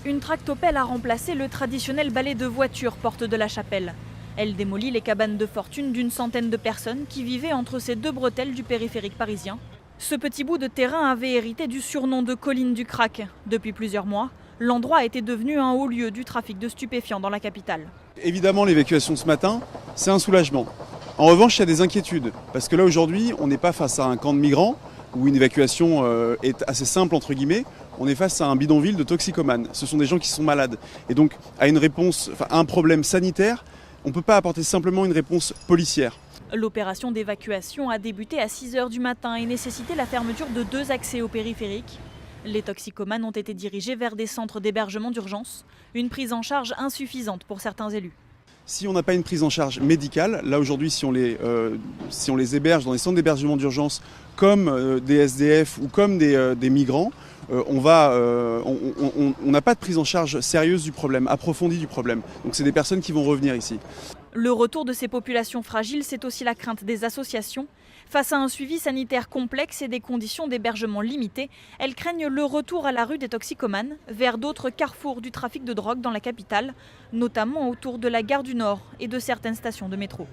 Une tractopelle a remplacé le traditionnel balai de voitures porte de la Chapelle. Elle démolit les cabanes de fortune d'une centaine de personnes qui vivaient entre ces deux bretelles du périphérique parisien. Ce petit bout de terrain avait hérité du surnom de colline du crack. Depuis plusieurs mois, l'endroit était devenu un haut lieu du trafic de stupéfiants dans la capitale. Évidemment, l'évacuation de ce matin, c'est un soulagement. En revanche, il y a des inquiétudes, parce que là aujourd'hui, on n'est pas face à un camp de migrants, où une évacuation est assez simple, entre guillemets. On est face à un bidonville de toxicomanes. Ce sont des gens qui sont malades. Et donc, à un problème sanitaire, on ne peut pas apporter simplement une réponse policière. L'opération d'évacuation a débuté à 6 h du matin et nécessité la fermeture de 2 accès au périphérique. Les toxicomanes ont été dirigés vers des centres d'hébergement d'urgence, une prise en charge insuffisante pour certains élus. Si on n'a pas une prise en charge médicale, là aujourd'hui si on les héberge dans des centres d'hébergement d'urgence comme des SDF ou comme des migrants, on n'a pas de prise en charge sérieuse du problème, approfondie du problème. Donc c'est des personnes qui vont revenir ici. Le retour de ces populations fragiles, c'est aussi la crainte des associations. Face à un suivi sanitaire complexe et des conditions d'hébergement limitées, elles craignent le retour à la rue des toxicomanes, vers d'autres carrefours du trafic de drogue dans la capitale, notamment autour de la gare du Nord et de certaines stations de métro.